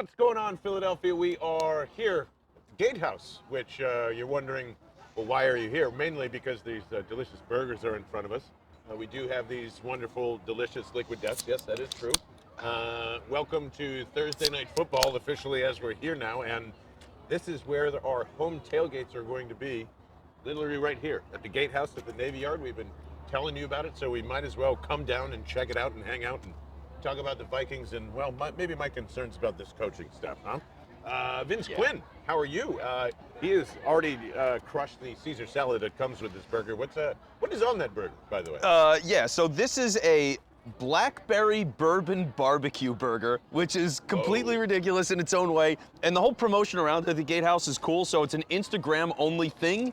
What's going on, Philadelphia? We are here at the Gatehouse, which you're wondering, well, why are you here? Mainly because these delicious burgers are in front of us. We do have these wonderful, delicious liquid deaths. Yes, that is true. Welcome to Thursday Night Football, officially as we're here now, and this is where our home tailgates are going to be, literally right here at the Gatehouse at the Navy Yard. We've been telling you about it, so we might as well come down and check it out and hang out and talk about the Vikings and, well, maybe my concerns about this coaching staff, huh? Vince Quinn, how are you? He has already crushed the Caesar salad that comes with this burger. What is on that burger, by the way? Yeah, so this is a blackberry bourbon barbecue burger, which is completely ridiculous in its own way. And the whole promotion around it at the Gatehouse is cool. So it's an Instagram-only thing.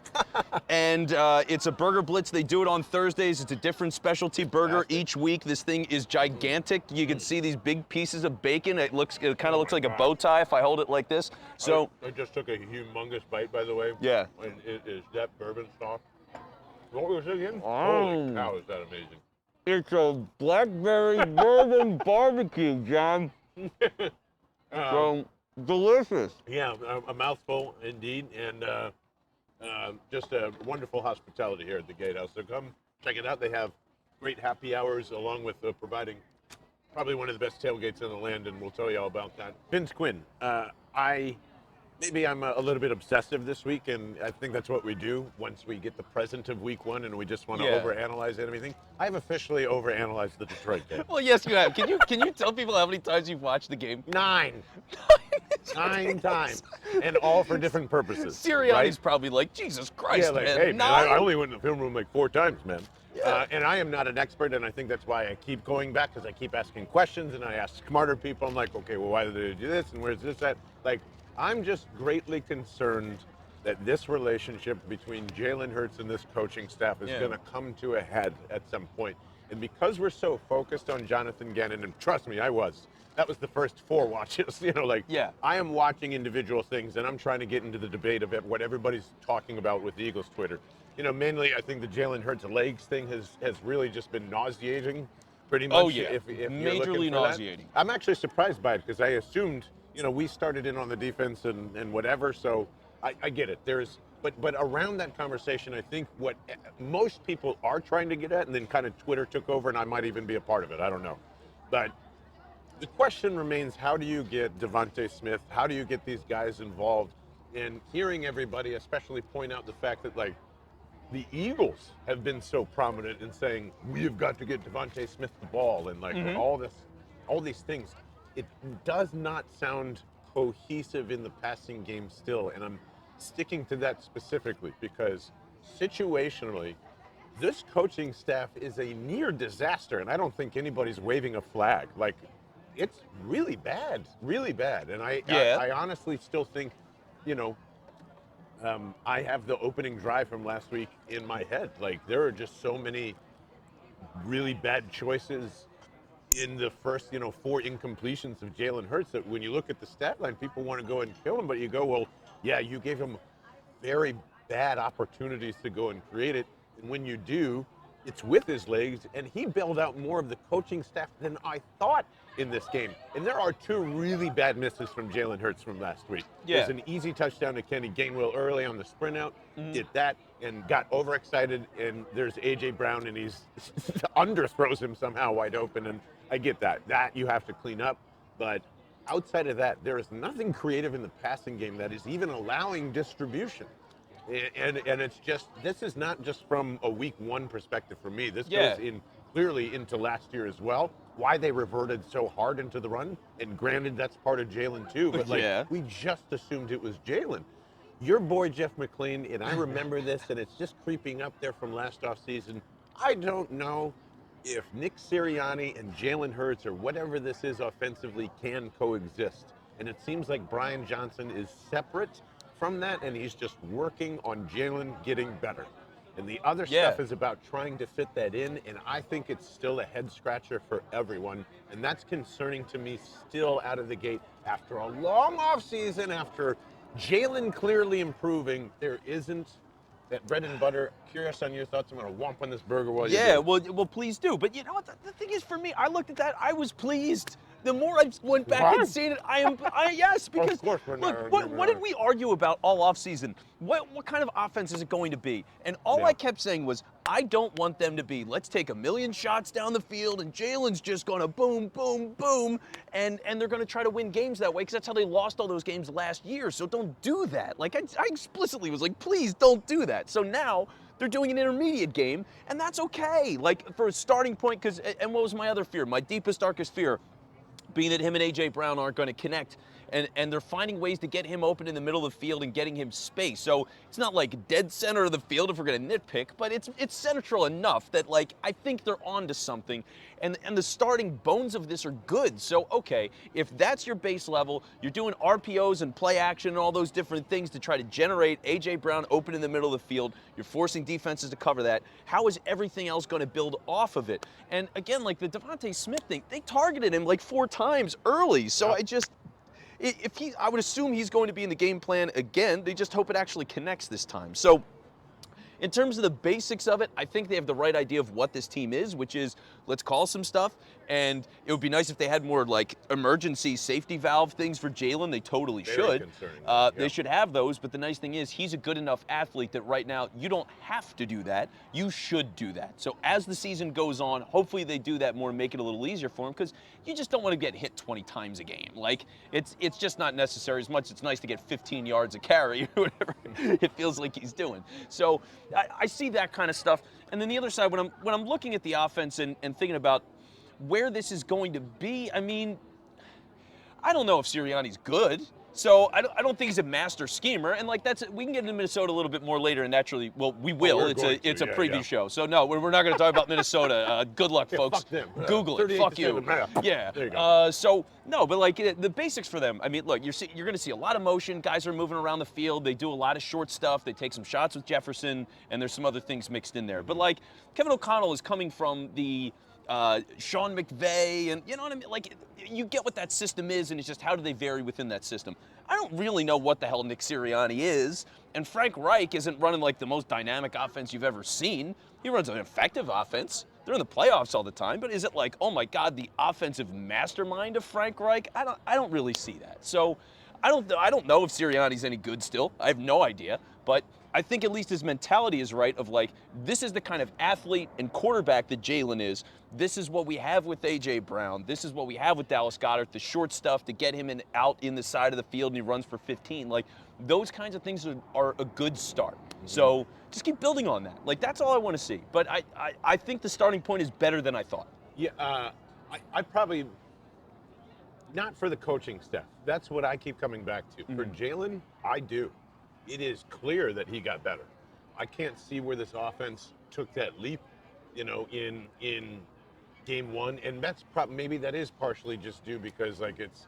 And it's a burger blitz. They do it on Thursdays. It's a different specialty burger each week. This thing is gigantic. You can see these big pieces of bacon. It kind of looks like a bow tie if I hold it like this. So I just took a humongous bite, by the way. Yeah. And it is that bourbon stock. What was it again? Oh. Holy cow, is that amazing. it's a blackberry bourbon barbecue, John. So delicious. Yeah, a mouthful indeed, and just a wonderful hospitality here at the Gatehouse. So come check it out. They have great happy hours along with providing probably one of the best tailgates in the land, and we'll tell you all about that. Vince Quinn, maybe I'm a little bit obsessive this week, and I think that's what we do once we get the present of week one and we just want to overanalyze everything. I've officially overanalyzed the Detroit game. Well, yes, you have. Can you tell people how many times you've watched the game? 9. 9 times, and all for different purposes. Sirianni's probably like, Jesus Christ, yeah, like, man. hey, man, I only went in the film room like 4 times, man. Yeah. And I am not an expert, and I think that's why I keep going back, because I keep asking questions, and I ask smarter people. I'm like, okay, well, why did they do this, and where's this at? Like, I'm just greatly concerned that this relationship between Jalen Hurts and this coaching staff is going to come to a head at some point. And because we're so focused on Jonathan Gannon, and trust me, that was the first 4 watches, I am watching individual things, and I'm trying to get into the debate of what everybody's talking about with the Eagles Twitter. Mainly I think the Jalen Hurts legs thing has really just been nauseating, pretty much. Oh, yeah. If you're Majorly looking for nauseating. that. I'm actually surprised by it, because I assumed, we started in on the defense and whatever, so I get it. But around that conversation, I think what most people are trying to get at, and then kind of Twitter took over, and I might even be a part of it, I don't know. But the question remains, how do you get Devontae Smith? How do you get these guys involved? And hearing everybody especially point out the fact that, the Eagles have been so prominent in saying, we've got to get Devontae Smith the ball, and all these things. It does not sound cohesive in the passing game still, and I'm sticking to that specifically because situationally, this coaching staff is a near disaster, and I don't think anybody's waving a flag. It's really bad, and I honestly still think, I have the opening drive from last week in my head. There are just so many really bad choices in the first, 4 incompletions of Jalen Hurts that when you look at the stat line, people want to go and kill him, but you go, well, yeah, you gave him very bad opportunities to go and create it. And when you do, it's with his legs, and he bailed out more of the coaching staff than I thought in this game. And there are 2 really bad misses from Jalen Hurts from last week. Yeah. There's an easy touchdown to Kenny Gainwell early on the sprint out, did that, and got overexcited, and there's A.J. Brown, and he's underthrows him somehow wide open, and I get that. That you have to clean up, but outside of that, there is nothing creative in the passing game that is even allowing distribution. And it's just, this is not just from a week 1 perspective for me. This goes in clearly into last year as well. Why they reverted so hard into the run, and granted that's part of Jalen too, but we just assumed it was Jalen. Your boy Jeff McClain, and I remember this, and it's just creeping up there from last offseason. I don't know if Nick Sirianni and Jalen Hurts or whatever this is offensively can coexist. And it seems like Brian Johnson is separate from that, and he's just working on Jalen getting better. And the other stuff is about trying to fit that in, and I think it's still a head scratcher for everyone. And that's concerning to me still out of the gate. After a long offseason, after Jalen clearly improving, there isn't that bread and butter. Curious on your thoughts. I'm going to womp on this burger while you do. Well, please do. But you know what? The thing is, for me, I looked at that. I was pleased The more I went back and seen it, yes, because Of course we're not look, arguing what about did we argue about all offseason? What kind of offense is it going to be? And all Yeah. I kept saying was, I don't want them to be, let's take a million shots down the field and Jalen's just gonna boom, boom, boom, and they're gonna try to win games that way, because that's how they lost all those games last year. So don't do that. Like I explicitly was like, please don't do that. So now they're doing an intermediate game, and that's okay. Like for a starting point, and what was my other fear? My deepest, darkest fear being that him and A.J. Brown aren't going to connect, and they're finding ways to get him open in the middle of the field and getting him space. So it's not like dead center of the field if we're going to nitpick, but it's central enough that, like, I think they're on to something, and the starting bones of this are good. So, okay, if that's your base level, you're doing RPOs and play action and all those different things to try to generate A.J. Brown open in the middle of the field, you're forcing defenses to cover that. How is everything else going to build off of it? And again, like the Devontae Smith thing, they targeted him like 4 times early. So I would assume he's going to be in the game plan again. They just hope it actually connects this time. So in terms of the basics of it, I think they have the right idea of what this team is, which is let's call some stuff. And it would be nice if they had more like emergency safety valve things for Jalen. They totally should. They should have those. But the nice thing is he's a good enough athlete that right now you don't have to do that. You should do that. So as the season goes on, hopefully they do that more and make it a little easier for him, because you just don't want to get hit 20 times a game. Like it's just not necessary. As much as it's nice to get 15 yards a carry or whatever it feels like he's doing. So I see that kind of stuff. And then the other side, when I'm looking at the offense and thinking about where this is going to be, I mean, I don't know if Sirianni's good. So I don't think he's a master schemer, and like we can get into Minnesota a little bit more later, and naturally, well, we will. It's a preview show, so no, we're not going to talk about Minnesota. Good luck, folks. Fuck them. Google it. Fuck you. Yeah. There you go. So no, but like the basics for them. I mean, look, you're going to see a lot of motion. Guys are moving around the field. They do a lot of short stuff. They take some shots with Jefferson, and there's some other things mixed in there. But like Kevin O'Connell is coming from the Sean McVay, and you know what I mean? Like, you get what that system is, and it's just how do they vary within that system. I don't really know what the hell Nick Sirianni is, and Frank Reich isn't running like the most dynamic offense you've ever seen. He runs an effective offense. They're in the playoffs all the time, but is it like, oh my God, the offensive mastermind of Frank Reich? I don't really see that. So I don't know if Sirianni's any good still. I have no idea, but I think at least his mentality is right of like, this is the kind of athlete and quarterback that Jalen is. This is what we have with A.J. Brown. This is what we have with Dallas Goedert, the short stuff to get him out in the side of the field and he runs for 15. Like, those kinds of things are a good start. Mm-hmm. So just keep building on that. Like, that's all I want to see. But I think the starting point is better than I thought. Yeah, I probably, not for the coaching staff. That's what I keep coming back to. Mm-hmm. For Jalen, I do. It is clear that he got better. I can't see where this offense took that leap, you know, in game one, and that's maybe that is partially just due because like it's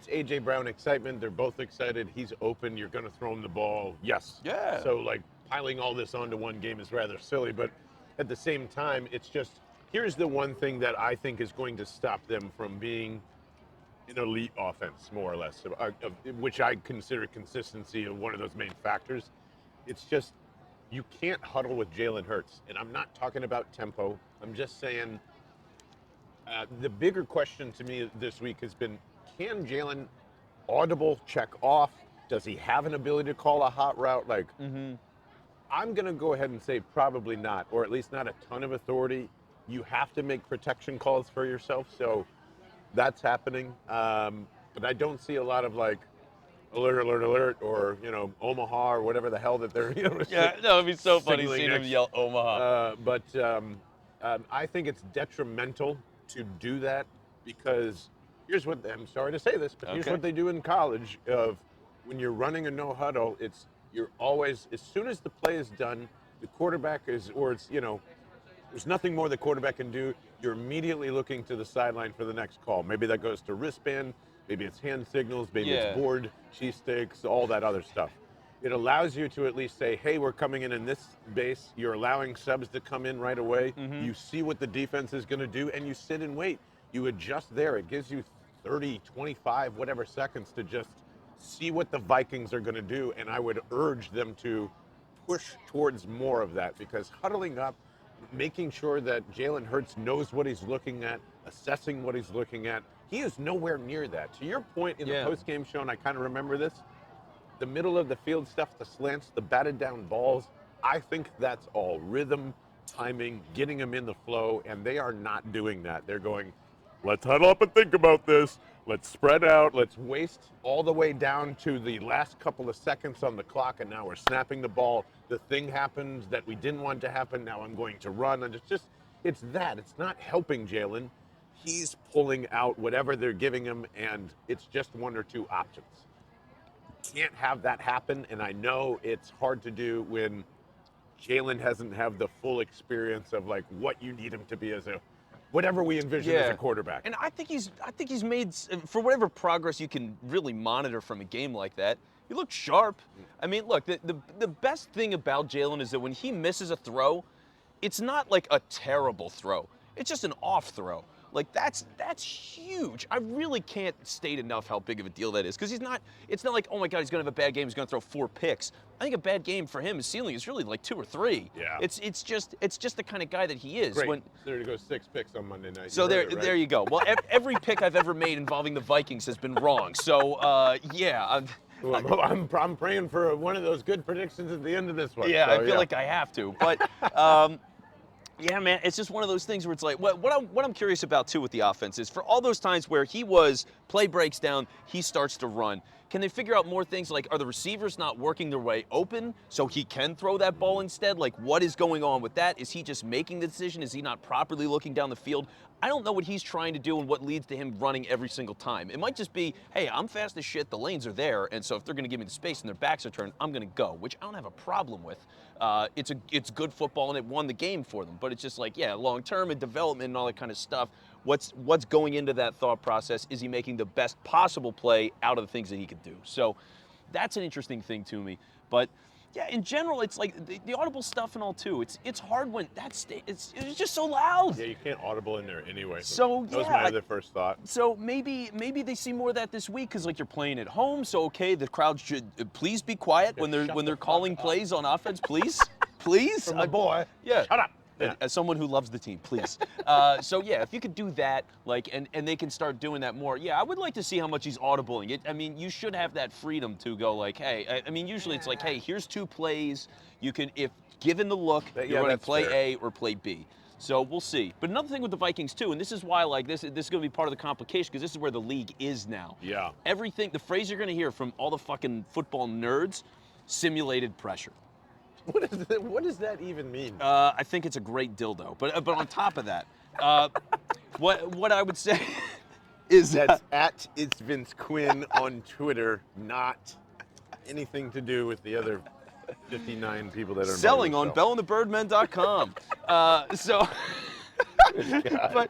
A.J. Brown excitement. They're both excited. He's open. You're going to throw him the ball. Yes. Yeah. So like piling all this onto one game is rather silly, but at the same time, it's just here's the one thing that I think is going to stop them from being an elite offense, more or less, which I consider consistency of one of those main factors. It's just you can't huddle with Jalen Hurts. And I'm not talking about tempo. I'm just saying the bigger question to me this week has been, can Jalen audible check off? Does he have an ability to call a hot route? Like, I'm going to go ahead and say probably not, or at least not a ton of authority. You have to make protection calls for yourself. So that's happening, but I don't see a lot of like alert, alert, alert, or you know Omaha or whatever the hell that they're. You know, yeah, no, it'd be so funny seeing him yell Omaha. But I think it's detrimental to do that because here's what I'm sorry to say this, but here's what they do in college. Of when you're running a no huddle, you're always as soon as the play is done, the quarterback is there's nothing more the quarterback can do. You're immediately looking to the sideline for the next call. Maybe that goes to wristband, maybe it's hand signals, maybe it's board, cheesesteaks, all that other stuff. It allows you to at least say, hey, we're coming in this base. You're allowing subs to come in right away. Mm-hmm. You see what the defense is going to do, and you sit and wait. You adjust there. It gives you 30, 25, whatever seconds to just see what the Vikings are going to do, and I would urge them to push towards more of that because huddling up, making sure that Jalen Hurts knows what he's looking at, assessing what he's looking at, He is nowhere near that. To your point in the Yeah. post-game show, and I kind of remember this, the middle of the field stuff, the slants, the batted down balls, I think that's all rhythm, timing, getting them in the flow, and they are not doing that. They're going, let's huddle up and think about this. Let's spread out. Let's waste all the way down to the last couple of seconds on the clock, and now we're snapping the ball. The thing happens that we didn't want to happen. Now I'm going to run. And it's that. It's not helping Jalen. He's pulling out whatever they're giving him, and it's just one or two options. Can't have that happen, and I know it's hard to do when Jalen hasn't had the full experience of like what you need him to be as a whatever we envision as a quarterback. And I think he's made, for whatever progress you can really monitor from a game like that, he looked sharp. I mean, look, the best thing about Jalen is that when he misses a throw, it's not like a terrible throw. It's just an off throw. Like that's huge. I really can't state enough how big of a deal that is, because it's not like, oh my God, he's gonna have a bad game, he's gonna throw 4 picks. I think a bad game for him, his ceiling is really like 2 or 3. Yeah. It's just the kind of guy that he is. Great. There to go 6 picks on Monday night. So there you go. Well, every pick I've ever made involving the Vikings has been wrong. So yeah. I'm praying for one of those good predictions at the end of this one. Yeah, So, I feel like I have to. But yeah, man, it's just one of those things where it's like, what I'm curious about too with the offense is for all those times where play breaks down, he starts to run. Can they figure out more things like, are the receivers not working their way open so he can throw that ball instead? Like, what is going on with that? Is he just making the decision? Is he not properly looking down the field? I don't know what he's trying to do and what leads to him running every single time. It might just be, hey, I'm fast as shit, the lanes are there, and so if they're going to give me the space and their backs are turned, I'm going to go, which I don't have a problem with. It's good football and it won the game for them, but it's just like, yeah, long term and development and all that kind of stuff. What's going into that thought process? Is he making the best possible play out of the things that he could do? So that's an interesting thing to me. But yeah, in general, it's like the audible stuff and all too. It's hard when it's just so loud. Yeah, you can't audible in there anyway. So that was my other first thought. So maybe they see more of that this week because like you're playing at home. So okay, the crowd should please be quiet when they're calling plays on offense. Please, please. From my boy. Yeah. Shut up. Yeah. As someone who loves the team, please. So yeah, if you could do that, like, and they can start doing that more. Yeah, I would like to see how much he's audibling it. I mean, you should have that freedom to go like, hey, I mean, usually it's like, hey, here's 2 plays. You can, if given the look, you're going to play fair. A or play B. So we'll see. But another thing with the Vikings too, and this is why like this is going to be part of the complication because this is where the league is now. Yeah. Everything, the phrase you're going to hear from all the fucking football nerds, simulated pressure. What does that even mean? I think it's a great dildo. But on top of that, what I would say is That's at It's Vince Quinn on Twitter, not anything to do with the other 59 people that are selling on bellandthebirdmen.com. But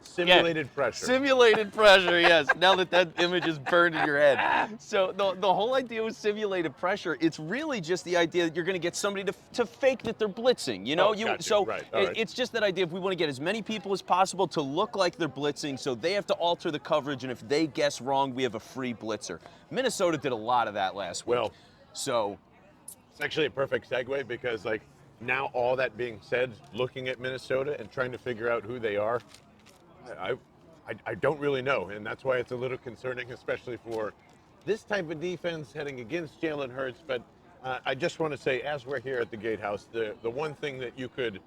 simulated pressure. Simulated pressure, yes. Now that image is burned in your head. So the whole idea with simulated pressure, it's really just the idea that you're going to get somebody to fake that they're blitzing. You know, Right. It's just that idea. If we want to get as many people as possible to look like they're blitzing, so they have to alter the coverage, and if they guess wrong, we have a free blitzer. Minnesota did a lot of that last week. Well, so it's actually a perfect segue because like now all that being said, looking at Minnesota and trying to figure out who they are, I don't really know, and that's why it's a little concerning, especially for this type of defense heading against Jalen Hurts. But I just want to say, as we're here at the Gatehouse, the one thing that you could,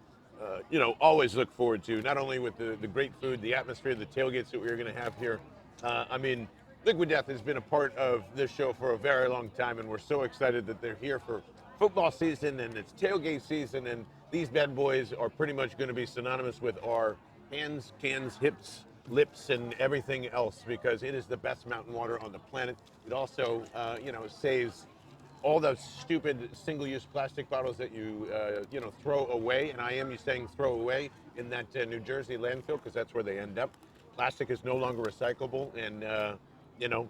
always look forward to, not only with the great food, the atmosphere, the tailgates that we're going to have here. I mean, Liquid Death has been a part of this show for a very long time, and we're so excited that they're here for football season and it's tailgate season, and these bad boys are pretty much going to be synonymous with our hands, cans, hips, lips, and everything else because it is the best mountain water on the planet. It also, saves all those stupid single-use plastic bottles that you, throw away, and I am saying throw away in that New Jersey landfill because that's where they end up. Plastic is no longer recyclable, and,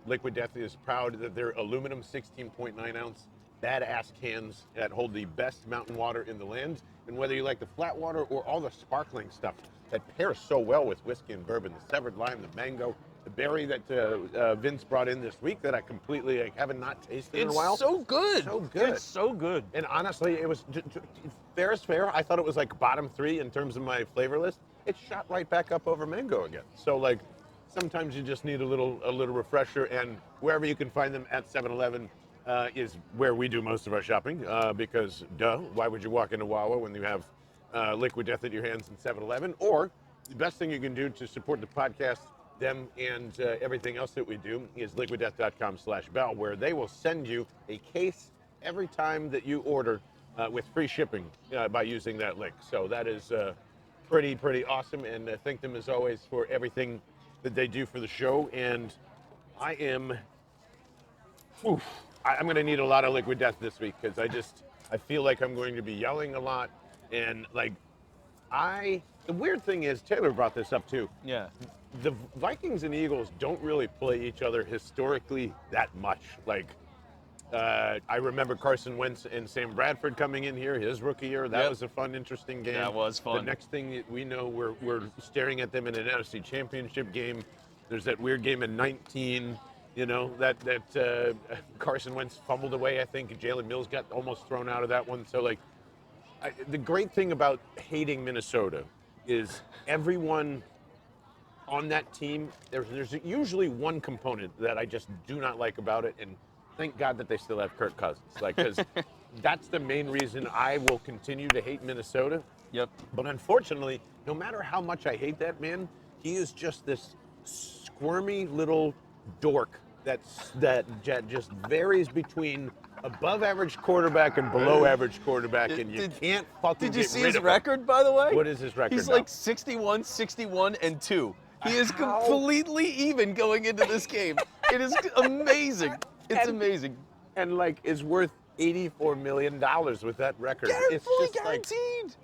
Liquid Death is proud that they're aluminum 16.9-ounce badass cans that hold the best mountain water in the land. And whether you like the flat water or all the sparkling stuff that pairs so well with whiskey and bourbon, the severed lime, the mango, the berry that Vince brought in this week that I completely haven't not tasted in a while. It's so good. So good. It's so good. And honestly, it was fair is fair. I thought it was like bottom 3 in terms of my flavor list. It shot right back up over mango again. So like sometimes you just need a little refresher, and wherever you can find them at 7-Eleven is where we do most of our shopping, because duh, why would you walk into Wawa when you have Liquid Death at your hands in 7-Eleven? Or the best thing you can do to support the podcast, them and everything else that we do, is liquiddeath.com/bell, where they will send you a case every time that you order with free shipping by using that link. So that is pretty awesome, and thank them as always for everything that they do for the show. And I'm going to need a lot of Liquid Death this week, because I feel like I'm going to be yelling a lot, and like the weird thing is, Taylor brought this up too. Yeah. The Vikings and Eagles don't really play each other historically that much. Like, I remember Carson Wentz and Sam Bradford coming in here his rookie year. That was a fun, interesting game. That was fun. The next thing we know, we're staring at them in an NFC Championship game. There's that weird game in 19, you know, that Carson Wentz fumbled away, I think. Jalen Mills got almost thrown out of that one. So, like, the great thing about hating Minnesota is everyone on that team, there's usually one component that I just do not like about it, and thank God that they still have Kirk Cousins. Like, because that's the main reason I will continue to hate Minnesota. Yep. But unfortunately, no matter how much I hate that man, he is just this squirmy little dork that just varies between above average quarterback and below average quarterback, and you can't fucking Did you get see rid his of him. record, by the way? What is his record He's now? like 61, 61, and 2. He is completely even going into this game. It is amazing. It's amazing. And like is worth $84 million with that record. It's Fully just like, guaranteed.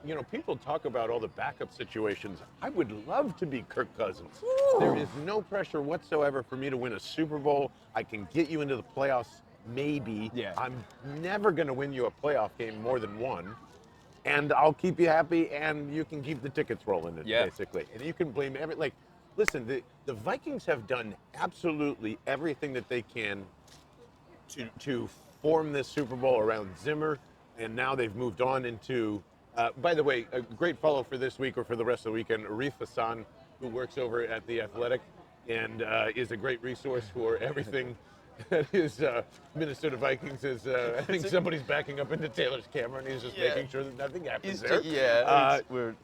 you know, people talk about all the backup situations. I would love to be Kirk Cousins. Ooh. There is no pressure whatsoever for me to win a Super Bowl. I can get you into the playoffs, maybe. Yeah. I'm never going to win you a playoff game more than one. And I'll keep you happy, and you can keep the tickets rolling, basically. And you can blame listen, the Vikings have done absolutely everything that they can to form this Super Bowl around Zimmer, and now they've moved on into, by the way, a great follow for this week or for the rest of the weekend, Arif Hassan, who works over at The Athletic and is a great resource for everything that is Minnesota Vikings. I think somebody's backing up into Taylor's camera, and he's just making sure that nothing happens there. It's weird.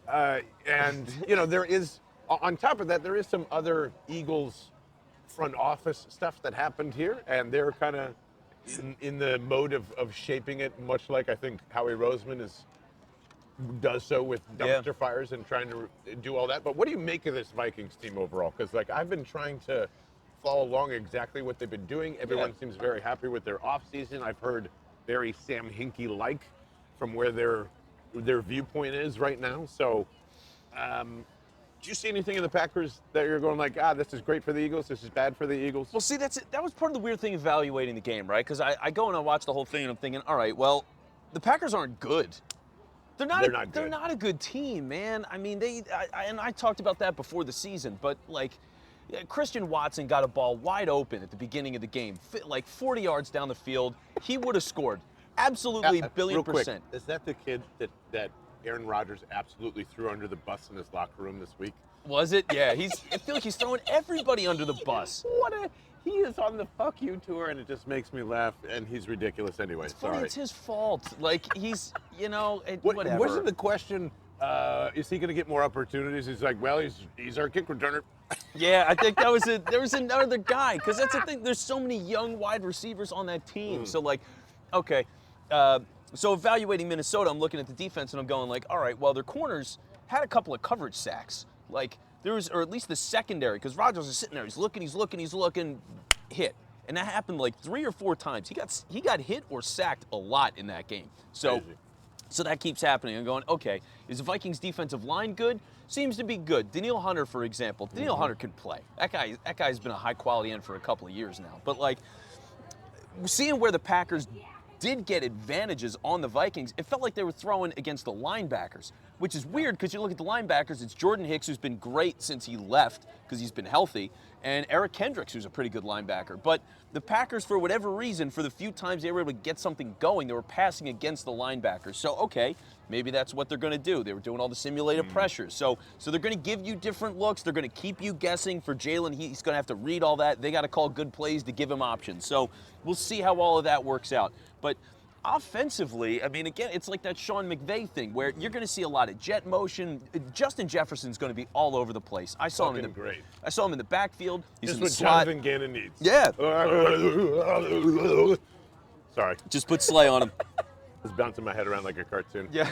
And, you know, there is, on top of that, there is some other Eagles front office stuff that happened here, and they're kind of in the mode of shaping it, much like I think Howie Roseman does so with dumpster fires and trying to do all that. But what do you make of this Vikings team overall? Because, like, I've been trying to follow along exactly what they've been doing. Everyone seems very happy with their offseason. I've heard very Sam Hinkie-like from where their viewpoint is right now. So, do you see anything in the Packers that you're going like, this is great for the Eagles, this is bad for the Eagles? Well, see, that was part of the weird thing evaluating the game, right? Because I go and I watch the whole thing, and I'm thinking, all right, well, the Packers aren't good. They're not a good team, man. I mean, I talked about that before the season, but like, Christian Watson got a ball wide open at the beginning of the game, like 40 yards down the field. He would have scored. Absolutely, billion real quick, percent. Is that the kid that Aaron Rodgers absolutely threw under the bus in his locker room this week? Was it? Yeah, I feel like he's throwing everybody under the bus. He is on the fuck you tour, and it just makes me laugh, and he's ridiculous anyway. Sorry. It's his fault. Like, he's, whatever. Wasn't the question, is he going to get more opportunities? He's like, well, he's our kick returner. Yeah, I think there was another guy, because that's the thing. There's so many young wide receivers on that team. So, like, okay, so evaluating Minnesota, I'm looking at the defense, and I'm going like, all right, well, their corners had a couple of coverage sacks. Like, or at least the secondary, because Rodgers is sitting there, he's looking, hit. And that happened like 3 or 4 times. He got hit or sacked a lot in that game. So that keeps happening. I'm going, okay, is the Vikings defensive line good? Seems to be good. Daniil Hunter, for example. Daniil Hunter can play. That guy's been a high quality end for a couple of years now. But like, seeing where the Packers did get advantages on the Vikings, it felt like they were throwing against the linebackers, which is weird because you look at the linebackers, it's Jordan Hicks, who's been great since he left because he's been healthy, and Eric Kendricks, who's a pretty good linebacker. But the Packers, for whatever reason, for the few times they were able to get something going, they were passing against the linebackers. So, okay, maybe that's what they're going to do. They were doing all the simulated pressures. So they're going to give you different looks. They're going to keep you guessing. For Jalen, he's going to have to read all that. They got to call good plays to give him options. So we'll see how all of that works out. But offensively, I mean, again, it's like that Sean McVay thing where you're going to see a lot of jet motion. Justin Jefferson's going to be all over the place. I saw him in the backfield. He's This in is the what slot. Jonathan Gannon needs. Yeah. Sorry. Just put Slay on him. I was bouncing my head around like a cartoon. Yeah,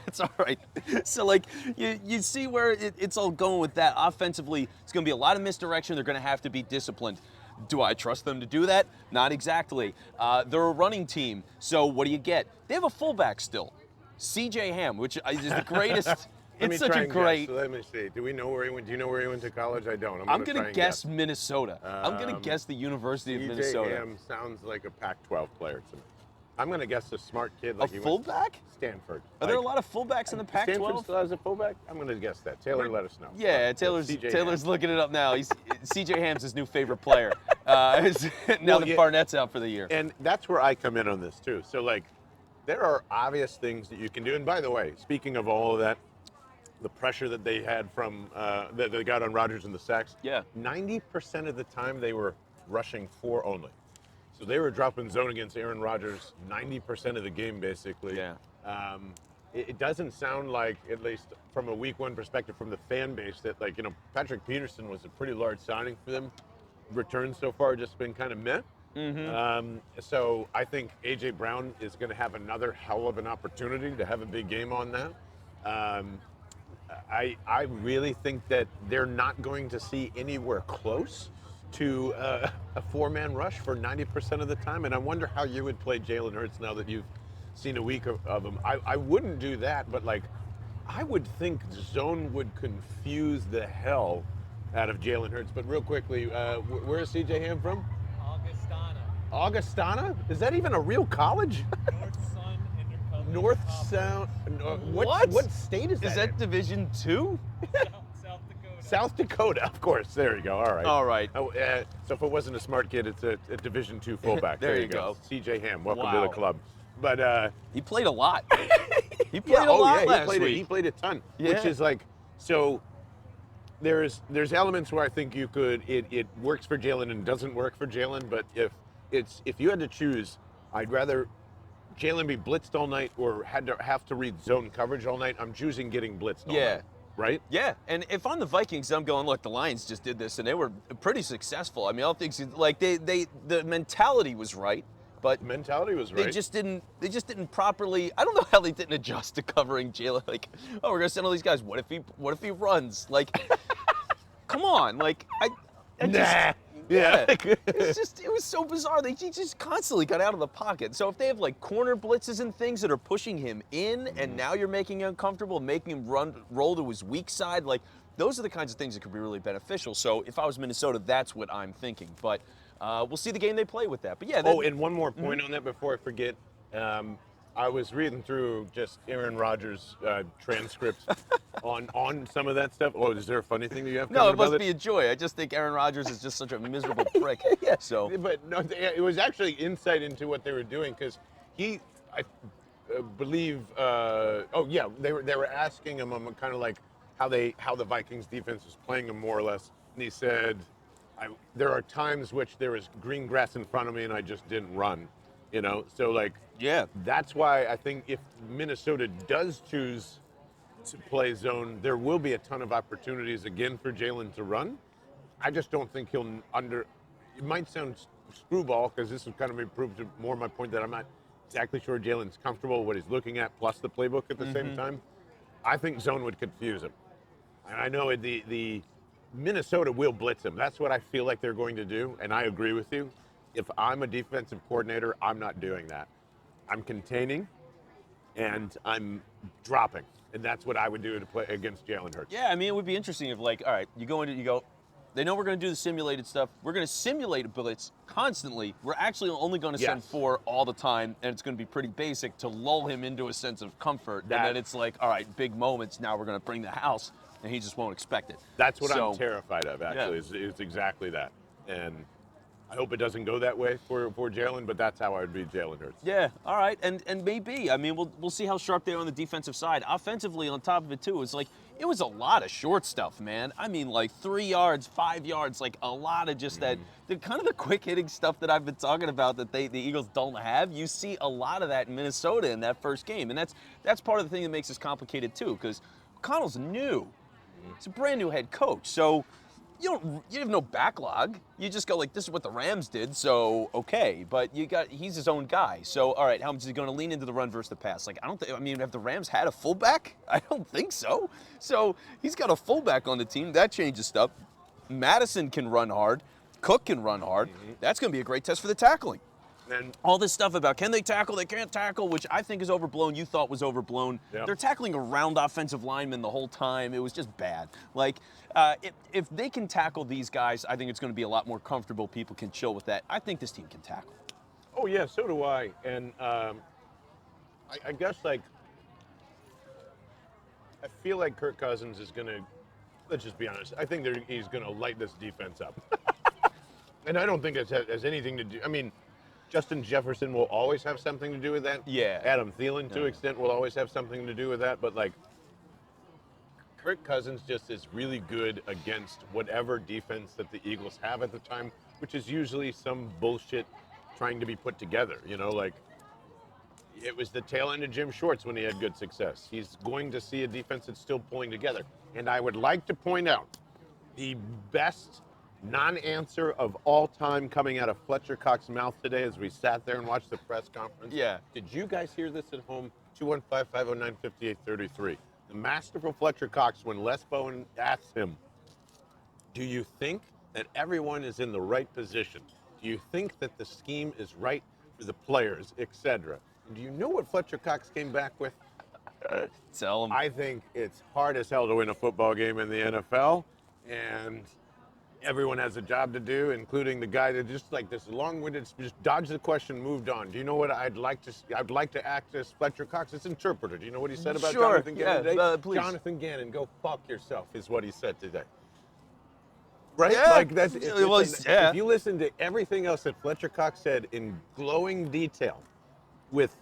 it's all right. So, like, you see where it's all going with that. Offensively, it's going to be a lot of misdirection. They're going to have to be disciplined. Do I trust them to do that? Not exactly. They're a running team, so what do you get? They have a fullback still, C.J. Ham, which is the greatest. It's such a great. Guess. Let me see. Do we know where he went? Do you know where he went to college? I don't. I'm going to guess Minnesota. I'm going to guess the University of Minnesota. C.J. Ham sounds like a Pac-12 player to me. I'm going to guess a smart kid like a fullback? Stanford. Are there a lot of fullbacks in the Pac-12? Stanford still has a fullback? I'm going to guess that. Taylor, let us know. Yeah, Taylor's looking it up now. C.J. Ham's his new favorite player. Now that Barnett's out for the year. And that's where I come in on this too. So like, there are obvious things that you can do. And by the way, speaking of all of that, the pressure that they had from that they got on Rodgers and the sacks. Yeah. 90% of the time they were rushing 4 only. So they were dropping zone against Aaron Rodgers 90% of the game, basically. Yeah. It doesn't sound like, at least from a week 1 perspective, from the fan base, that like, Patrick Peterson was a pretty large signing for them. Returns so far just been kind of meh. So I think A.J. Brown is going to have another hell of an opportunity to have a big game on that. I really think that they're not going to see anywhere close to a 4-man rush for 90% of the time. And I wonder how you would play Jalen Hurts now that you've seen a week of him. I wouldn't do that, but like, I would think zone would confuse the hell out of Jalen Hurts. But real quickly, where is CJ Ham from? Augustana? Is that even a real college? North Sound. What state is that? Is that Division II? South Dakota, of course. There you go. All right. All right. So if it wasn't a smart kid, it's a Division II fullback. There you go. CJ Ham, welcome to the club. But he played a lot. He played a lot last week. He played a ton, Yeah. which is like, so there's elements where I think you could, it works for Jalen and doesn't work for Jalen, but if you had to choose, I'd rather Jalen be blitzed all night or have to read zone coverage all night. I'm choosing getting blitzed all night. Right? Yeah, and if I'm the Vikings, I'm going, look, the Lions just did this, and they were pretty successful. I mean, I don't think, like, the mentality was right, but mentality was right. They just didn't properly. I don't know how they didn't adjust to covering Jalen. Like, oh, we're gonna send all these guys. What if he runs? Like, come on, like Yeah. it was so bizarre. He just constantly got out of the pocket. So if they have like corner blitzes and things that are pushing him in, and now you're making him uncomfortable, making him roll to his weak side, like those are the kinds of things that could be really beneficial. So if I was Minnesota, that's what I'm thinking. But we'll see the game they play with that. But yeah. And one more point on that before I forget. I was reading through just Aaron Rodgers' transcripts on some of that stuff. Oh, is there a funny thing that you have? No, it must be a joy. I just think Aaron Rodgers is just such a miserable prick. Yeah. So, but no, it was actually insight into what they were doing because I believe. They were asking him kind of like how the Vikings defense was playing him more or less, and he said, "There are times which there is green grass in front of me and I just didn't run." So like, yeah, that's why I think if Minnesota does choose to play zone, there will be a ton of opportunities again for Jalen to run. I just don't think he'll it might sound screwball because this is kind of proved more my point that I'm not exactly sure Jalen's comfortable with what he's looking at plus the playbook at the same time. I think zone would confuse him. And I know the Minnesota will blitz him. That's what I feel like they're going to do, and I agree with you. If I'm a defensive coordinator, I'm not doing that. I'm containing, and I'm dropping, and that's what I would do to play against Jalen Hurts. Yeah, I mean, it would be interesting if, like, all right, you go, They know we're going to do the simulated stuff. We're going to simulate a blitz constantly. We're actually only going to send 4 all the time, and it's going to be pretty basic to lull him into a sense of comfort. And then it's like, all right, big moments, now we're going to bring the house, and he just won't expect it. That's what I'm terrified of, actually, is exactly that. And I hope it doesn't go that way for Jalen, but that's how I would beat Jalen Hurts. Yeah, all right, and maybe. I mean, we'll see how sharp they are on the defensive side. Offensively, on top of it, too, it's like, it was a lot of short stuff, man. I mean, like 3 yards, 5 yards, like a lot of just that, the kind of the quick hitting stuff that I've been talking about that the Eagles don't have. You see a lot of that in Minnesota in that first game, and that's part of the thing that makes this complicated too, because Connell's new. He's a brand new head coach, so you have no backlog. You just go like, this is what the Rams did, so okay. But he's his own guy. So all right, how much is he going to lean into the run versus the pass? Like I mean, have the Rams had a fullback? I don't think so. So he's got a fullback on the team. That changes stuff. Madison can run hard. Cook can run hard. That's going to be a great test for the tackling. And all this stuff about can they tackle, they can't tackle, which I think is overblown, you thought was overblown. Yep. They're tackling around offensive linemen the whole time. It was just bad. Like, if they can tackle these guys, I think it's going to be a lot more comfortable. People can chill with that. I think this team can tackle. Oh, yeah, so do I. And I guess, like, I feel like Kirk Cousins is going to, let's just be honest, I think he's going to light this defense up. And I don't think it has anything to do, I mean, Justin Jefferson will always have something to do with that. Yeah. Adam Thielen, to an extent, will always have something to do with that. But, like, Kirk Cousins just is really good against whatever defense that the Eagles have at the time, which is usually some bullshit trying to be put together. You know, like, it was the tail end of Jim Schwartz when he had good success. He's going to see a defense that's still pulling together. And I would like to point out the best non-answer of all time coming out of Fletcher Cox's mouth today as we sat there and watched the press conference. Yeah. Did you guys hear this at home? 215-509-5833. The masterful Fletcher Cox, when Les Bowen asked him, do you think that everyone is in the right position? Do you think that the scheme is right for the players, etc.? Do you know what Fletcher Cox came back with? Tell him. I think it's hard as hell to win a football game in the NFL, and everyone has a job to do, including the guy that just like this long-winded, just dodged the question, moved on. Do you know what I'd like to act as Fletcher Cox, as interpreter. Do you know what he said about Jonathan Gannon today? Please. Jonathan Gannon, go fuck yourself, is what he said today. Right? Yeah. Like that's if you listen to everything else that Fletcher Cox said in glowing detail, with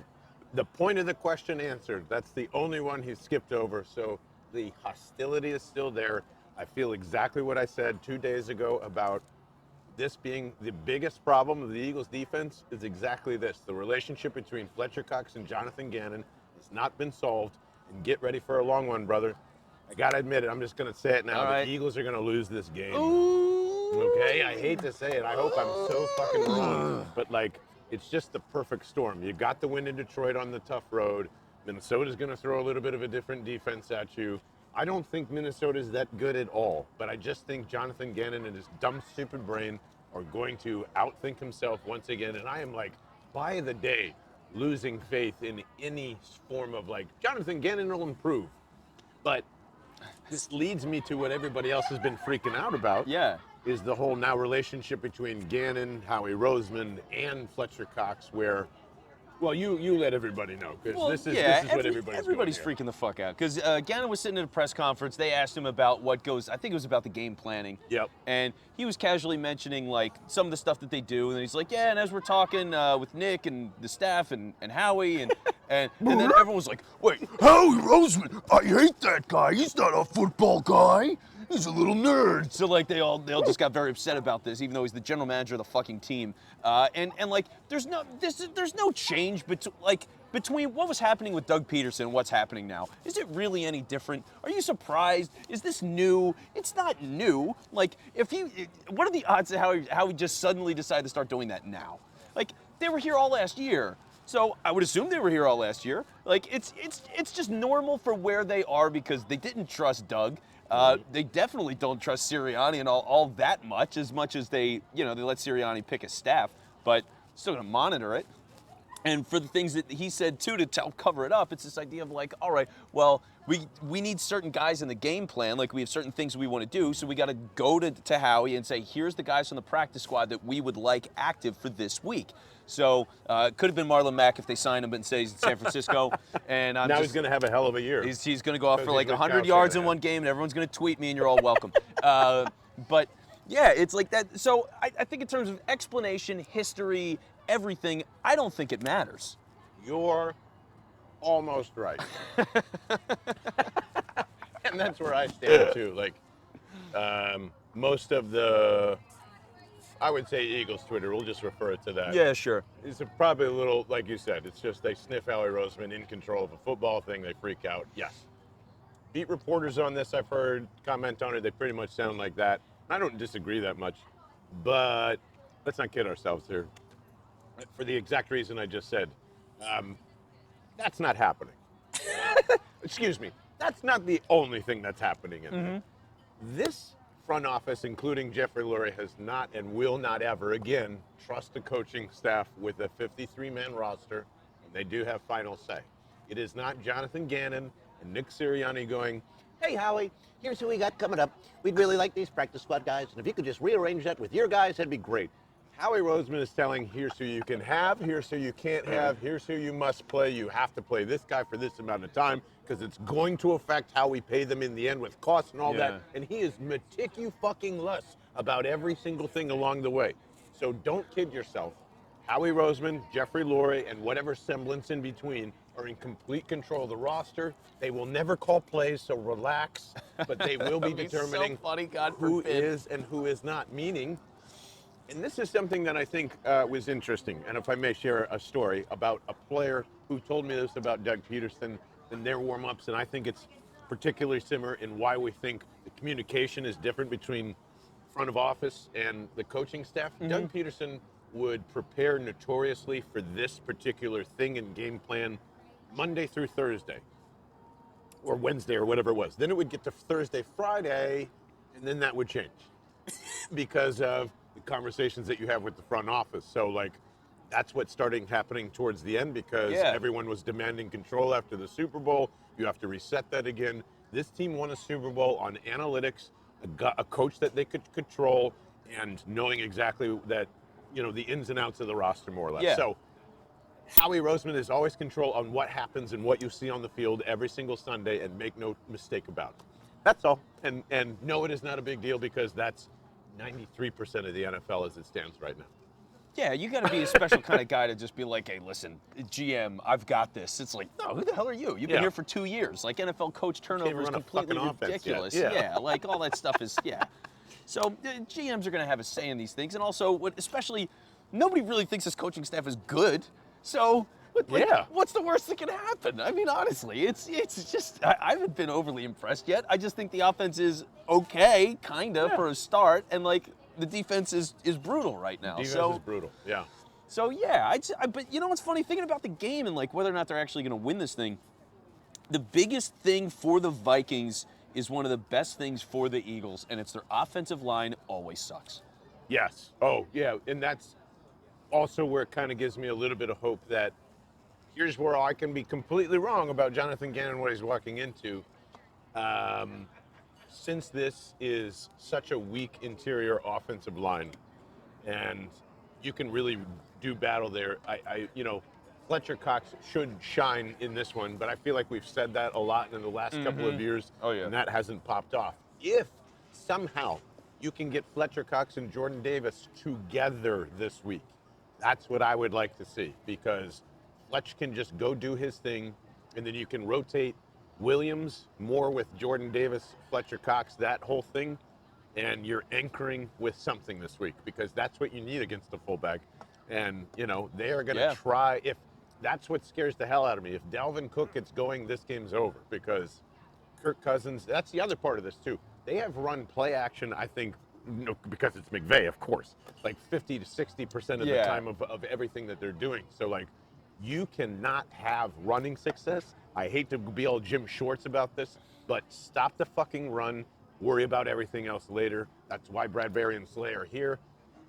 the point of the question answered, that's the only one he skipped over. So the hostility is still there. I feel exactly what I said 2 days ago about this being the biggest problem of the Eagles defense is exactly this. The relationship between Fletcher Cox and Jonathan Gannon has not been solved, and get ready for a long one, brother. I got to admit it. I'm just going to say it now. All right. The Eagles are going to lose this game. Ooh. Okay? I hate to say it. I hope I'm so fucking wrong. But, like, it's just the perfect storm. You got the win in Detroit on the tough road. Minnesota's going to throw a little bit of a different defense at you. I don't think Minnesota's that good at all, but I just think Jonathan Gannon and his dumb, stupid brain are going to outthink himself once again. And I am, like, by the day, losing faith in any form of, like, Jonathan Gannon will improve. But this leads me to what everybody else has been freaking out about. Yeah. Is the whole now relationship between Gannon, Howie Roseman, and Fletcher Cox, where, well, you let everybody know, because this is what everybody's freaking the fuck out. Because Gannon was sitting at a press conference. They asked him about I think it was about the game planning. Yep. And he was casually mentioning, like, some of the stuff that they do. And he's like, yeah, and as we're talking with Nick and the staff and Howie, and then everyone was like, wait, Howie Roseman, I hate that guy. He's not a football guy. He's a little nerd. So, like, they all just got very upset about this, even though he's the general manager of the fucking team. And like, there's no change between what was happening with Doug Peterson and what's happening now. Is it really any different? Are you surprised? Is this new? It's not new. Like, what are the odds of how he just suddenly decided to start doing that now? Like, they were here all last year. So I would assume they were here all last year. Like, it's just normal for where they are because they didn't trust Doug. They definitely don't trust Sirianni and all that much as they let Sirianni pick his staff, but still gonna monitor it. And for the things that he said too, to help cover it up, it's this idea of like, all right, well, we need certain guys in the game plan, like we have certain things we want to do, so we got to go to Howie and say, here's the guys from the practice squad that we would like active for this week. So it could have been Marlon Mack if they signed him, but instead he's in San Francisco. And now he's going to have a hell of a year. He's going to go off for like Because he's 100 with yards in Shanahan. one game, and everyone's going to tweet me, and you're all welcome. But yeah, it's like that. So I think in terms of explanation, history, everything, I don't think it matters. You're almost right. And that's where I stand too. Like most of the, I would say Eagles Twitter, we'll just refer it to that. Yeah, sure. It's probably a little, like you said, it's just they sniff Howie Roseman in control of a football thing, they freak out. Yes. Beat reporters on this, I've heard comment on it, they pretty much sound like that. I don't disagree that much, but let's not kid ourselves here. For the exact reason I just said, that's not happening. Excuse me. That's not the only thing that's happening in there. This front office, including Jeffrey Lurie, has not and will not ever again trust a coaching staff with a 53-man roster, and they do have final say. It is not Jonathan Gannon and Nick Sirianni going, hey, Howie, here's who we got coming up. We'd really like these practice squad guys, and if you could just rearrange that with your guys, that'd be great. Howie Roseman is telling, here's who you can have, here's who you can't have, here's who you must play. You have to play this guy for this amount of time because it's going to affect how we pay them in the end with costs and all that. And he is meticulous about every single thing along the way. So don't kid yourself. Howie Roseman, Jeffrey Lurie, and whatever semblance in between are in complete control of the roster. They will never call plays, so relax, but they will be determining who is and who is not, meaning. And this is something that I think was interesting, and if I may share a story about a player who told me this about Doug Peterson and their warm-ups, and I think it's particularly similar in why we think the communication is different between front of office and the coaching staff. Doug Peterson would prepare notoriously for this particular thing and game plan Monday through Thursday, or Wednesday, or whatever it was. Then it would get to Thursday, Friday, and then that would change because of the conversations that you have with the front office. So like that's what started happening towards the end because everyone was demanding control after the Super Bowl. You have to reset that again. This team won a Super Bowl on analytics, a coach that they could control, and knowing exactly that, you know, the ins and outs of the roster more or less. So Howie Roseman is always control on what happens and what you see on the field every single Sunday, and make no mistake about it. That's all. And no, it is not a big deal because that's 93% of the NFL as it stands right now. Yeah, you got to be a special kind of guy to just be like, hey, listen, GM, I've got this. It's like, no, who the hell are you? You've been here for 2 years. Like, NFL coach turnover is completely ridiculous. Yeah, like all that stuff is, So GMs are going to have a say in these things. And also, especially, nobody really thinks this coaching staff is good. So, what's the worst that can happen? I mean, honestly, it's just, I haven't been overly impressed yet. I just think the offense is okay, kind of, for a start. And, like, the defense is brutal right now. Defense is brutal, So, yeah, but you know what's funny? Thinking about the game and, like, whether or not they're actually going to win this thing, the biggest thing for the Vikings is one of the best things for the Eagles, and it's their offensive line always sucks. Yes. Oh, yeah, and that's also where it kind of gives me a little bit of hope that here's where I can be completely wrong about Jonathan Gannon and what he's walking into. Since this is such a weak interior offensive line, and you can really do battle there, you know, Fletcher Cox should shine in this one, but I feel like we've said that a lot in the last couple of years, and that hasn't popped off. If somehow you can get Fletcher Cox and Jordan Davis together this week, that's what I would like to see, because Fletch can just go do his thing, and then you can rotate Williams more with Jordan Davis, Fletcher Cox, that whole thing, and you're anchoring with something this week, because that's what you need against the fullback. And, you know, they are going to try, if that's what scares the hell out of me. If Dalvin Cook gets going, this game's over, because Kirk Cousins, that's the other part of this too. They have run play action, I think, because it's McVay, of course, like 50 to 60% of the time of everything that they're doing. So, like, you cannot have running success. I hate to be all Jim Shorts about this, but stop the fucking run, worry about everything else later. That's why Bradbury and Slay are here.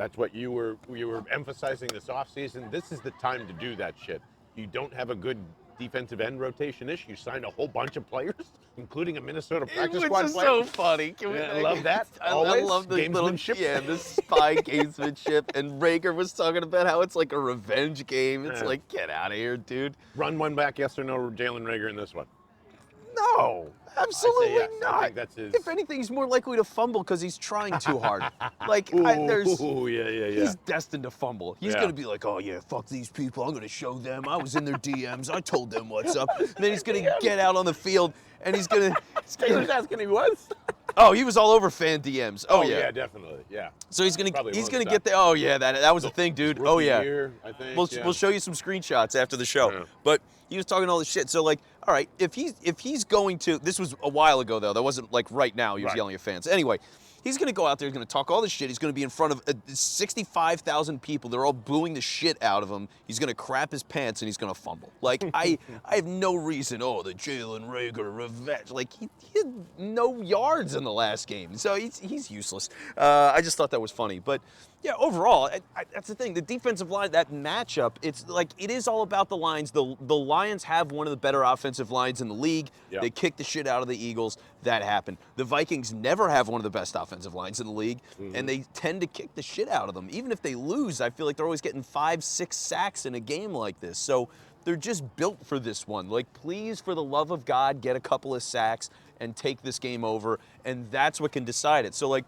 That's what you were emphasizing this offseason. This is the time to do that shit. You don't have a good defensive end rotation issue. You signed a whole bunch of players, including a Minnesota practice squad Which is player. so funny. I love that. I Always. love the little, Gamesmanship. the spy gamesmanship. And Rager was talking about how it's like a revenge game. It's like, get out of here, dude. Run one back, yes or no, Jalen Rager in this one? No, absolutely yes. not. I think that's his. If anything, he's more likely to fumble because he's trying too hard. Like, yeah. He's destined to fumble. He's Yeah. going to be like, oh, yeah, fuck these people. I'm going to show them. I was in their DMs. I told them what's up. And then he's going to get out on the field, and he's going to... Taylor's asking he was? Oh, he was all over fan DMs. Oh, yeah, definitely. Yeah. So he's gonna Probably won't get there. Oh yeah, that was a thing, dude. Oh Rookie yeah. year, I think, We'll show you some screenshots after the show. Yeah. But he was talking all this shit. So like, all right, if he's going to, this was a while ago though. That wasn't like right now. He was Right. yelling at fans. Anyway, he's gonna go out there. He's gonna talk all this shit. He's gonna be in front of 65,000 people. They're all booing the shit out of him. He's gonna crap his pants and he's gonna fumble. Like I have no reason. Oh, the Jalen Rager revenge. Like he had no yards in the last game, so he's useless. I just thought that was funny, but. Yeah, overall, that's the thing. The defensive line, that matchup, it's like it is all about the lines. The Lions have one of the better offensive lines in the league. Yeah. They kick the shit out of the Eagles. That happened. The Vikings never have one of the best offensive lines in the league, and they tend to kick the shit out of them. Even if they lose, I feel like they're always getting 5-6 sacks in a game like this. So they're just built for this one. Like, please, for the love of God, get a couple of sacks and take this game over, and that's what can decide it. So, like,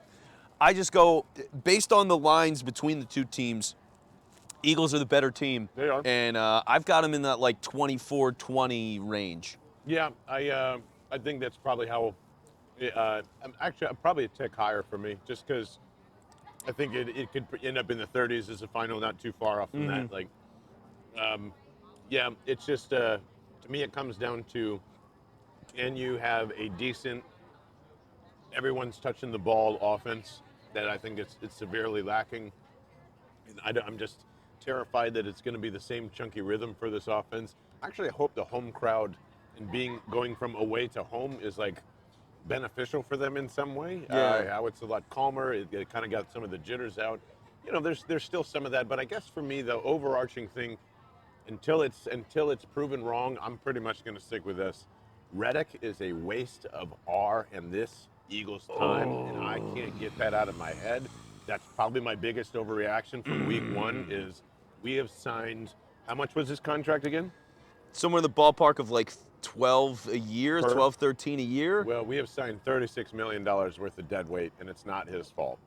I just go, based on the lines between the two teams, Eagles are the better team. They are. And I've got them in that like 24-20 range. Yeah, I think that's probably how. I'm probably a tick higher for me, just because I think it could end up in the 30s as a final, not too far off from that. Like, yeah, it's just to me it comes down to, can you have a decent, everyone's touching the ball offense that I think it's severely lacking. And I'm just terrified that it's going to be the same chunky rhythm for this offense. Actually, I hope the home crowd and going from away to home is like beneficial for them in some way. Yeah. How it's a lot calmer. It kind of got some of the jitters out. You know, there's still some of that, but I guess for me the overarching thing, until it's proven wrong, I'm pretty much going to stick with this. Reddick is a waste of our and this Eagles time, and I can't get that out of my head. That's probably my biggest overreaction from week one is we have signed, how much was his contract again? Somewhere in the ballpark of like 12 a year, 12, 13 a year. Well, we have signed $36 million worth of dead weight, and it's not his fault.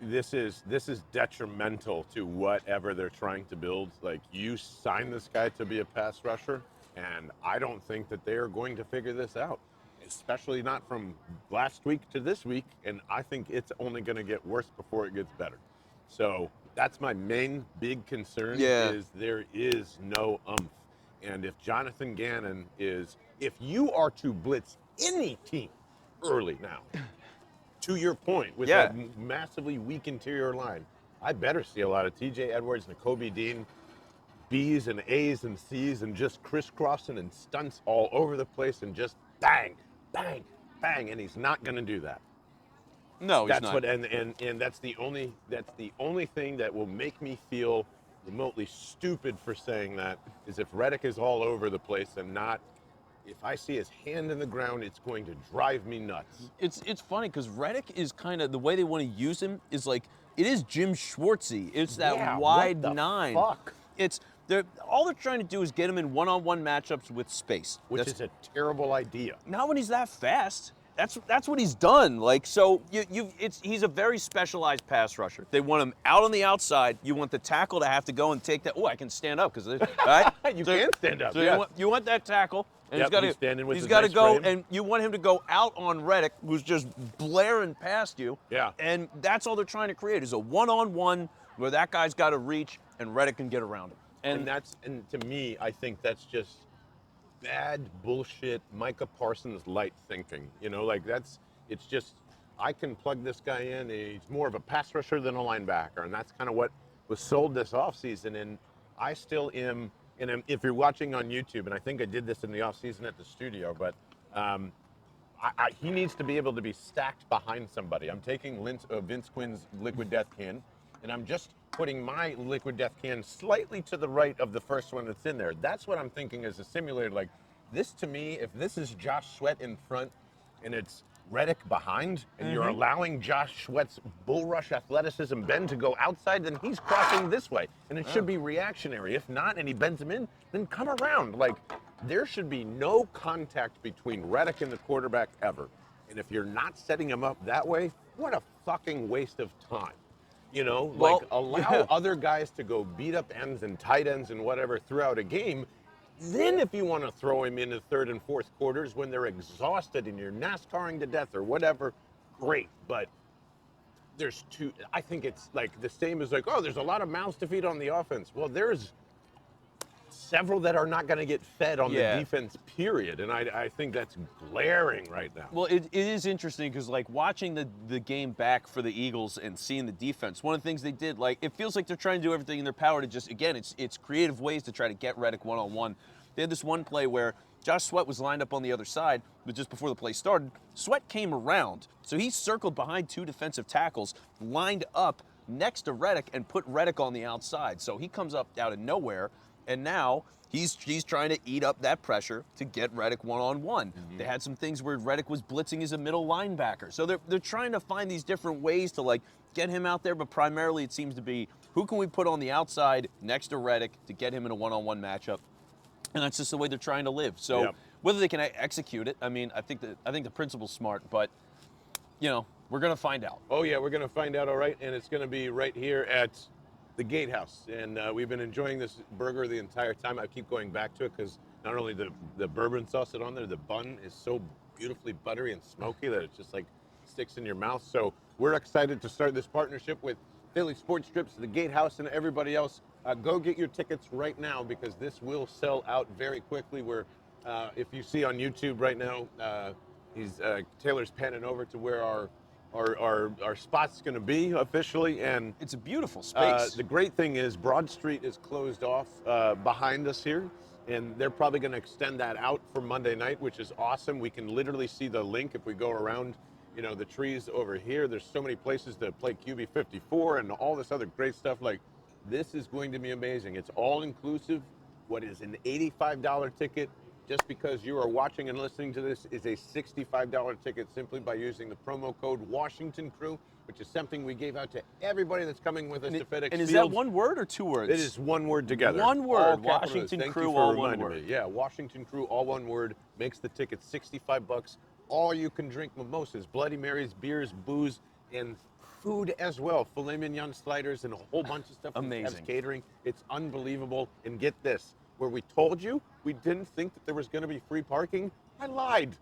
This is detrimental to whatever they're trying to build. Like, you signed this guy to be a pass rusher, and I don't think that they are going to figure this out, especially not from last week to this week, and I think it's only going to get worse before it gets better. So that's my main big concern, is there is no umph. And if Jonathan Gannon if you are to blitz any team early now, to your point, with that massively weak interior line, I better see a lot of TJ Edwards, Nakobe Dean, B's and A's and C's, and just crisscrossing and stunts all over the place and just bang, bang, bang, and he's not going to do that. No, he's That's not. what, and that's the only thing that will make me feel remotely stupid for saying that is if Reddick is all over the place and not. If I see his hand in the ground, it's going to drive me nuts. It's funny because Reddick is kind of, the way they want to use him is like, it is Jim Schwartzy. It's that wide what the nine. Fuck? All they're trying to do is get him in one-on-one matchups with space. Which is a terrible idea. Not when he's that fast. That's what he's done. Like, so he's a very specialized pass rusher. They want him out on the outside. You want the tackle to have to go and take that. Oh, I can stand up because right? You can stand up. So yes. you want that tackle, and he's got to his go, frame. and you want him to go out on Reddick, who's just blaring past you. Yeah. And that's all they're trying to create is a one-on-one where that guy's got to reach and Reddick can get around him. And to me, I think that's just bad bullshit Micah Parsons light thinking. You know, like it's just, I can plug this guy in. He's more of a pass rusher than a linebacker, and that's kind of what was sold this offseason. And I still am, and if you're watching on YouTube, and I think I did this in the offseason at the studio, but he needs to be able to be stacked behind somebody. I'm taking Vince Quinn's Liquid Death can, and I'm just putting my Liquid Death can slightly to the right of the first one that's in there. That's what I'm thinking as a simulator. Like, this to me, if this is Josh Sweat in front and it's Reddick behind, and you're allowing Josh Sweat's bull rush athleticism bend to go outside, then he's crossing this way. And it should be reactionary. If not, and he bends him in, then come around. Like, there should be no contact between Reddick and the quarterback ever. And if you're not setting him up that way, what a fucking waste of time. You know, Well, like allow other guys to go beat up ends and tight ends and whatever throughout a game. Then if you want to throw him in the third and fourth quarters when they're exhausted and you're NASCARing to death or whatever, great. But I think it's like the same as like, oh, there's a lot of mouths to feed on the offense. Well, there's several that are not going to get fed on the defense, period. And I think that's glaring right now. Well, it is interesting because, like, watching the game back for the Eagles and seeing the defense, one of the things they did, like, it feels like they're trying to do everything in their power to just, again, it's creative ways to try to get Reddick one-on-one. They had this one play where Josh Sweat was lined up on the other side, but just before the play started, Sweat came around. So he circled behind two defensive tackles, lined up next to Reddick, and put Reddick on the outside. So he comes up out of nowhere, and now he's trying to eat up that pressure to get Reddick one-on-one. They had some things where Reddick was blitzing as a middle linebacker. So they're trying to find these different ways to, like, get him out there, but primarily it seems to be who can we put on the outside next to Reddick to get him in a one-on-one matchup. And that's just the way they're trying to live. So whether they can execute it, I mean, I think the principle's smart, but, you know, we're going to find out. Oh, yeah, we're going to find out, all right. And it's going to be right here at the Gatehouse. And we've been enjoying this burger the entire time. I keep going back to it because not only the bourbon sauce that's on there, the bun is so beautifully buttery and smoky that it just, like, sticks in your mouth. So we're excited to start this partnership with Philly Sports Strips, the Gatehouse, and everybody else. Go get your tickets right now because this will sell out very quickly. If you see on YouTube right now, Taylor's panning over to where our spot's going to be officially, and it's a beautiful space. The great thing is Broad Street is closed off behind us here, and they're probably going to extend that out for Monday night, which is awesome. We can literally see the link if we go around, you know, the trees over here. There's so many places to play QB54 and all this other great stuff. Like, this is going to be amazing. It's all inclusive. What is an $85 ticket, just because you are watching and listening to this, is a $65 ticket simply by using the promo code Washington Crew, which is something we gave out to everybody that's coming with us to FedEx And is Field. that one word or two words? It is one word together. One word. All Washington Thank Crew, you for all reminding one word. me. Yeah, Washington Crew, all one word, makes the ticket $65. All you can drink mimosas, Bloody Marys, beers, booze, and food as well. Filet mignon sliders and a whole bunch of stuff. from Amazing. Kev's Catering. It's unbelievable. And get this, where we told you we didn't think that there was going to be free parking, I lied.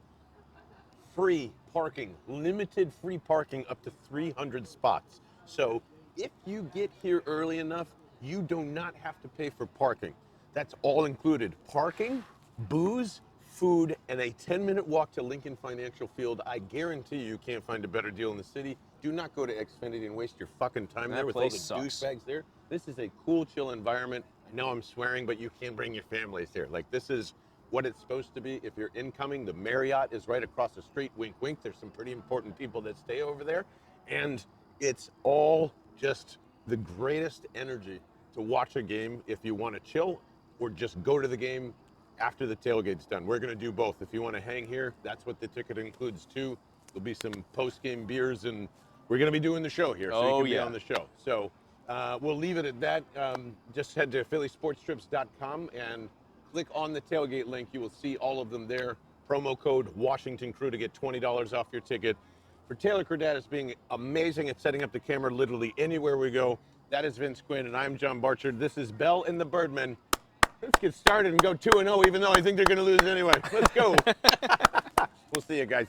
Free parking, limited free parking up to 300 spots. So if you get here early enough, you do not have to pay for parking. That's all included. Parking, booze, food, and a 10-minute walk to Lincoln Financial Field. I guarantee you can't find a better deal in the city. Do not go to Xfinity and waste your fucking time there with all the douchebags there. This is a cool, chill environment. I know I'm swearing, but you can bring your families here. Like, this is what it's supposed to be. If you're incoming, the Marriott is right across the street. Wink, wink. There's some pretty important people that stay over there. And it's all just the greatest energy to watch a game if you want to chill or just go to the game after the tailgate's done. We're going to do both. If you want to hang here, that's what the ticket includes too. There'll be some post-game beers, and we're going to be doing the show here, so you can be on the show. So we'll leave it at that. Just head to phillysportstrips.com and click on the tailgate link. You will see all of them there. Promo code Washington Crew to get $20 off your ticket. For Taylor Cordatis being amazing at setting up the camera literally anywhere we go, that is Vince Quinn, and I'm John Barchard. This is Bell and the Birdmen. Let's get started and go 2-0, even though I think they're going to lose anyway. Let's go. We'll see you guys.